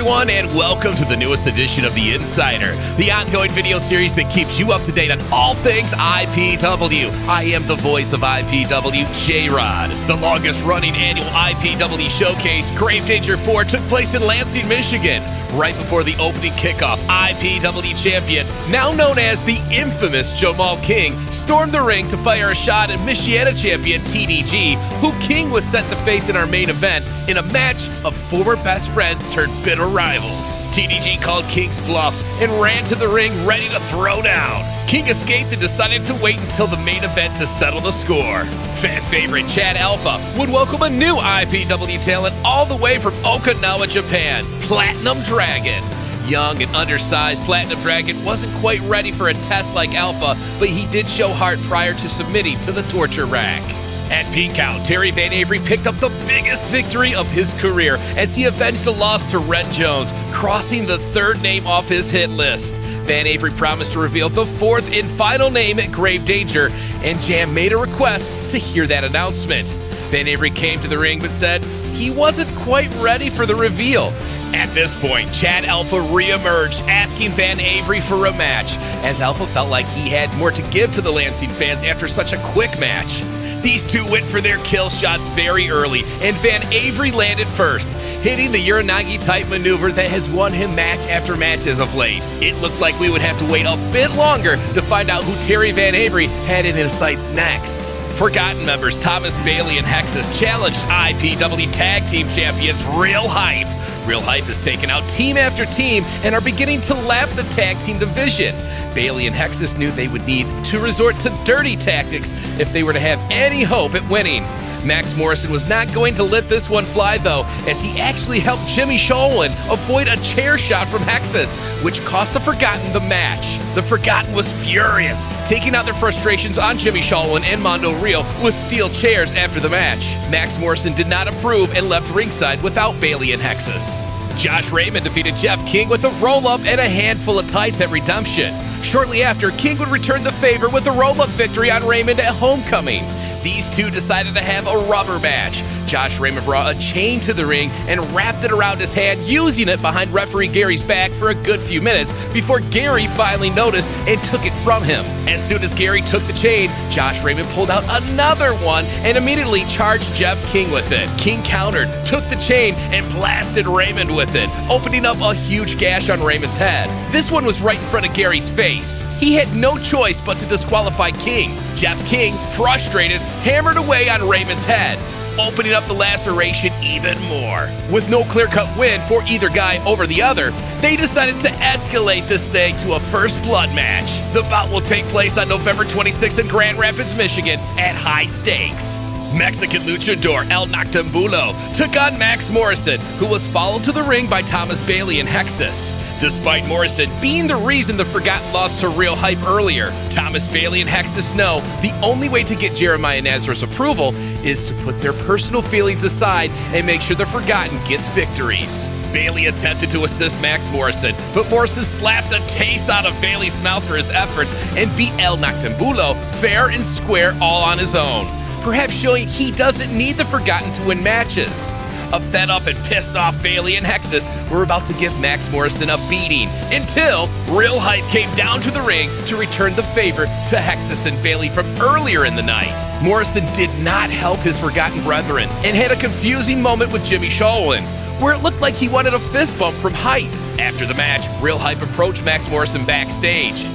everyone, and welcome to the newest edition of The Insider, the ongoing video series that keeps you up to date on all things IPW. I am the voice of IPW, J-Rod. The longest-running annual IPW showcase, Grave Danger 4, took place in Lansing, Michigan. Right before the opening kickoff, IPW champion, now known as the infamous Jamal King, stormed the ring to fire a shot at Michiana champion TDG, who King was set to face in our main event in a match of former best friends turned bitter rivals. TDG called King's bluff and ran to the ring ready to throw down. King escaped and decided to wait until the main event to settle the score. Fan favorite Chad Alpha would welcome a new IPW talent all the way from Okinawa, Japan, Platinum Dragon. Young and undersized, Platinum Dragon wasn't quite ready for a test like Alpha, but he did show heart prior to submitting to the torture rack. At Peak Count, Terry Van Avery picked up the biggest victory of his career as he avenged a loss to Red Jones, crossing the third name off his hit list. Van Avery promised to reveal the fourth and final name at Grave Danger, and Jam made a request to hear that announcement. Van Avery came to the ring but said he wasn't quite ready for the reveal. At this point, Chad Alpha re-emerged, asking Van Avery for a match, as Alpha felt like he had more to give to the Lansing fans after such a quick match. These two went for their kill shots very early, and Van Avery landed first, hitting the Uranagi-type maneuver that has won him match after match as of late. It looked like we would have to wait a bit longer to find out who Terry Van Avery had in his sights next. Forgotten members Thomas Bailey and Hexus challenged IPW Tag Team Champions Real Hype. Real Hype has taken out team after team and are beginning to lap the tag team division. Bailey and Hexus knew they would need to resort to dirty tactics if they were to have any hope at winning. Max Morrison was not going to let this one fly, though, as he actually helped Jimmy Sholin avoid a chair shot from Hexus, which cost the Forgotten the match. The Forgotten was furious, taking out their frustrations on Jimmy Sholin and Mondo Rio with steel chairs after the match. Max Morrison did not approve and left ringside without Bailey and Hexus. Josh Raymond defeated Jeff King with a roll-up and a handful of tights at Redemption. Shortly after, King would return the favor with a roll-up victory on Raymond at Homecoming. These two decided to have a rubber match. Josh Raymond brought a chain to the ring and wrapped it around his hand, using it behind referee Gary's back for a good few minutes before Gary finally noticed and took it from him. As soon as Gary took the chain, Josh Raymond pulled out another one and immediately charged Jeff King with it. King countered, took the chain, and blasted Raymond with it, opening up a huge gash on Raymond's head. This one was right in front of Gary's face. He had no choice but to disqualify King. Jeff King, frustrated, hammered away on Raymond's head, opening up the laceration even more. With no clear-cut win for either guy over the other, they decided to escalate this thing to a first blood match. The bout will take place on November 26th in Grand Rapids, Michigan at high stakes. Mexican luchador El Noctambulo took on Max Morrison, who was followed to the ring by Thomas Bailey and Hexus. Despite Morrison being the reason the Forgotten lost to Real Hype earlier, Thomas Bailey and Hexus know the only way to get Jeremiah Nazareth's approval is to put their personal feelings aside and make sure the Forgotten gets victories. Bailey attempted to assist Max Morrison, but Morrison slapped the taste out of Bailey's mouth for his efforts and beat El Noctambulo fair and square all on his own, perhaps showing he doesn't need the Forgotten to win matches. A fed up and pissed off Bailey and Hexus were about to give Max Morrison a beating until Real Hype came down to the ring to return the favor to Hexus and Bailey from earlier in the night. Morrison did not help his Forgotten brethren and had a confusing moment with Jimmy Sholin, where it looked like he wanted a fist bump from Hype. After the match, Real Hype approached Max Morrison backstage,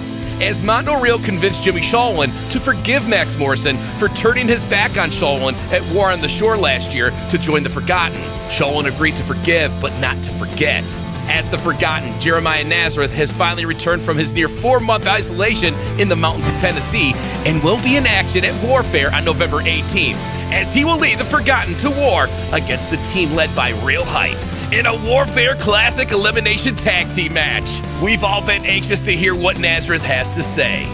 as Mondo Rio convinced Jimmy Sholin to forgive Max Morrison for turning his back on Sholin at War on the Shore last year to join the Forgotten. Sholin agreed to forgive, but not to forget. As the Forgotten, Jeremiah Nazareth has finally returned from his near 4-month isolation in the mountains of Tennessee and will be in action at Warfare on November 18th, as he will lead the Forgotten to war against the team led by Real Hype in a Warfare Classic Elimination Tag Team match. We've all been anxious to hear what Nazareth has to say.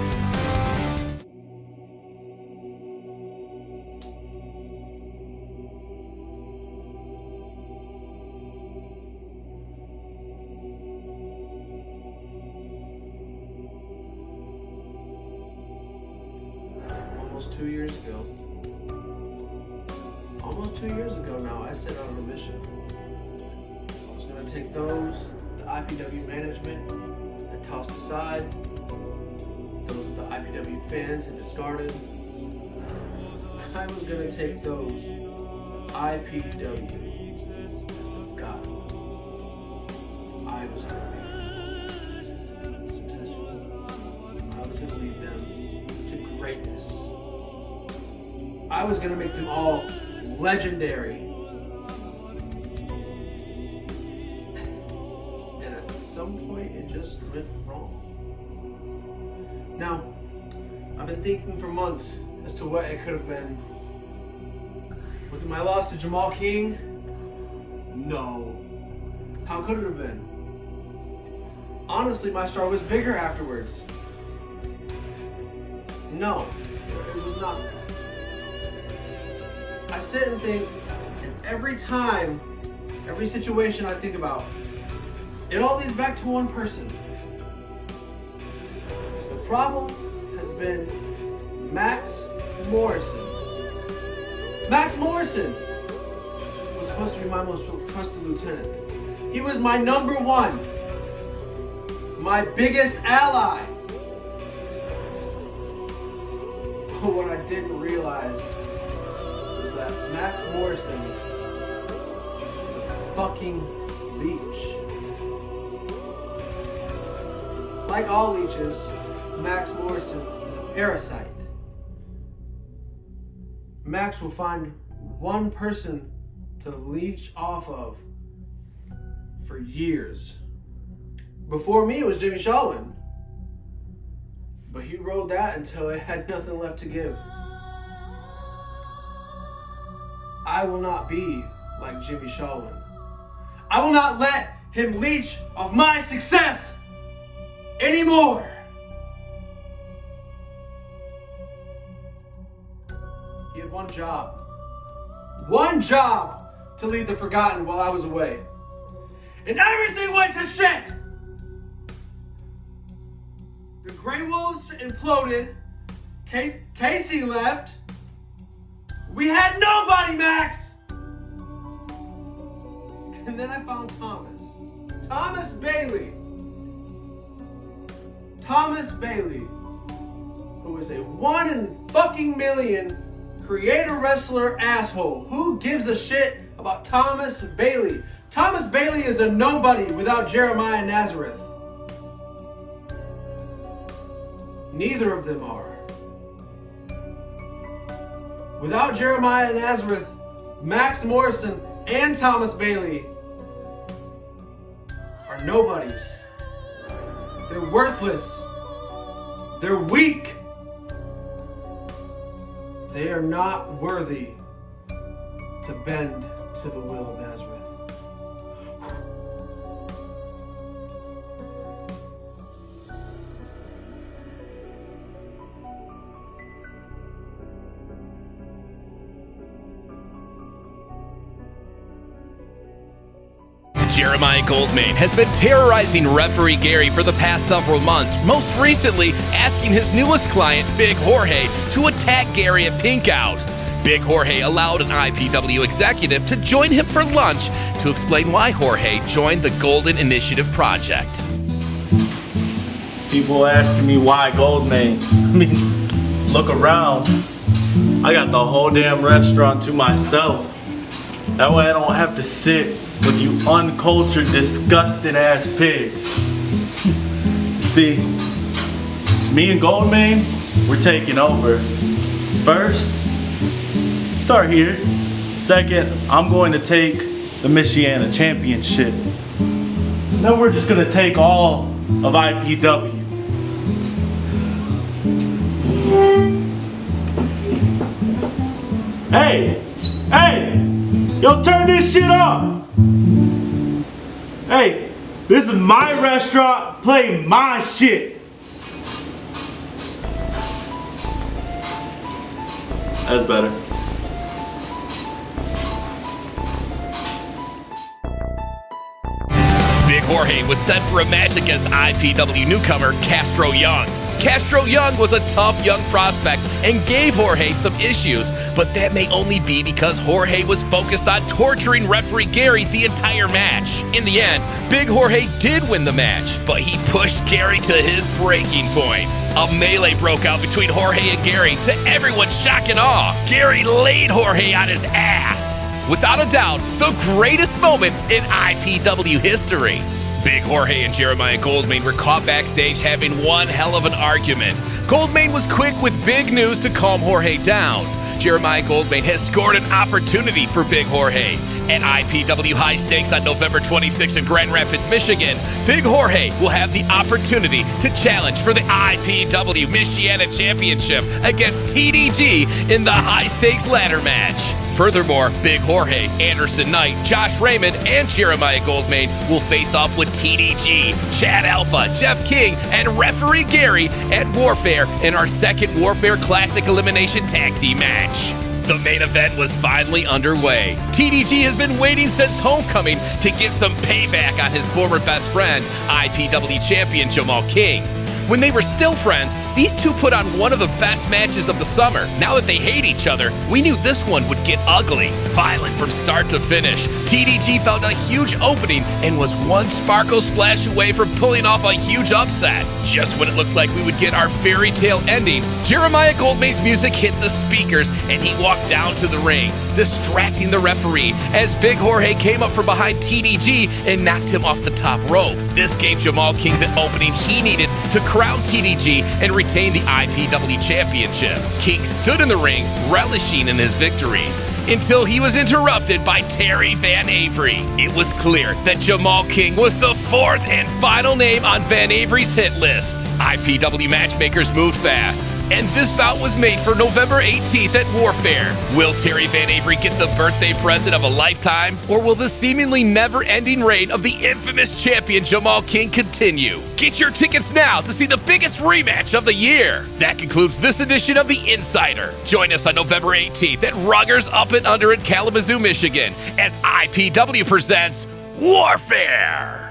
Almost 2 years ago now, I set out on a mission. I was going to take those the IPW management had tossed aside, those the IPW fans had discarded. I was gonna take those IPW forgotten. I was gonna make them successful. I was gonna lead them to greatness. I was gonna make them all legendary. And at some point, it just went wrong. Now, I've been thinking for months as to what it could have been. Was it my loss to Jamal King? No. How could it have been? Honestly, my star was bigger afterwards. No, it was not. I sit and think, and every time, every situation I think about, it all leads back to one person. The problem has been Max Morrison. Max Morrison was supposed to be my most trusted lieutenant. He was my number one, my biggest ally. But what I didn't realize was that Max Morrison is a fucking leech. Like all leeches, Max Morrison is a parasite. Max will find one person to leech off of for years. Before me, it was Jimmy Shawin. But he rode that until it had nothing left to give. I will not be like Jimmy Shawin. I will not let him leech off my success anymore. He had one job to lead the Forgotten while I was away. And everything went to shit! The Grey Wolves imploded, Casey left, we had nobody, Max! And then I found Thomas Bailey. Thomas Bailey, who is a 1 in fucking million creator wrestler asshole. Who gives a shit about Thomas Bailey? Thomas Bailey is a nobody without Jeremiah Nazareth. Neither of them are. Without Jeremiah Nazareth, Max Morrison and Thomas Bailey are nobodies. They're worthless. They're weak. They are not worthy to bend to the will of Nazareth. Jeremiah Goldmain has been terrorizing referee Gary for the past several months, most recently asking his newest client, Big Jorge, to attack Gary at Pink Out. Big Jorge allowed an IPW executive to join him for lunch to explain why Jorge joined the Golden Initiative Project. People asking me why Goldmain. I mean, look around. I got the whole damn restaurant to myself. That way I don't have to sit with you uncultured, disgusting ass pigs. See, me and Goldmain, we're taking over. First, start here. Second, I'm going to take the Michiana Championship. Then we're just gonna take all of IPW. Hey, yo, turn this shit up. Hey, this is my restaurant, play my shit. That's better. Big Jorge was set for a match against IPW newcomer Castro Young. Castro Young was a tough young prospect and gave Jorge some issues, but that may only be because Jorge was focused on torturing referee Gary the entire match. In the end, Big Jorge did win the match, but he pushed Gary to his breaking point. A melee broke out between Jorge and Gary to everyone's shock and awe. Gary laid Jorge on his ass. Without a doubt, the greatest moment in IPW history. Big Jorge and Jeremiah Goldmain were caught backstage having one hell of an argument. Goldmain was quick with big news to calm Jorge down. Jeremiah Goldmain has scored an opportunity for Big Jorge. At IPW High Stakes on November 26 in Grand Rapids, Michigan, Big Jorge will have the opportunity to challenge for the IPW Michiana Championship against TDG in the High Stakes ladder match. Furthermore, Big Jorge, Anderson Knight, Josh Raymond, and Jeremiah Goldmain will face off with TDG, Chad Alpha, Jeff King, and referee Gary at Warfare in our second Warfare Classic Elimination Tag Team match. The main event was finally underway. TDG has been waiting since homecoming to get some payback on his former best friend, IPW champion Jamal King. When they were still friends, these two put on one of the best matches of the summer. Now that they hate each other, we knew this one would get ugly, violent from start to finish. TDG found a huge opening and was one sparkle splash away from pulling off a huge upset. Just when it looked like we would get our fairy tale ending, Jeremiah Goldmain's music hit the speakers and he walked down to the ring, distracting the referee as Big Jorge came up from behind TDG and knocked him off the top rope. This gave Jamal King the opening he needed to crown TDG and retain the IPW championship. King stood in the ring, relishing in his victory, until he was interrupted by Terry Van Avery. It was clear that Jamal King was the fourth and final name on Van Avery's hit list. IPW matchmakers moved fast, and this bout was made for November 18th at Warfare. Will Terry Van Avery get the birthday present of a lifetime, or will the seemingly never-ending reign of the infamous champion Jamal King continue? Get your tickets now to see the biggest rematch of the year. That concludes this edition of The Insider. Join us on November 18th at Ruggers Up and Under in Kalamazoo, Michigan, as IPW presents Warfare.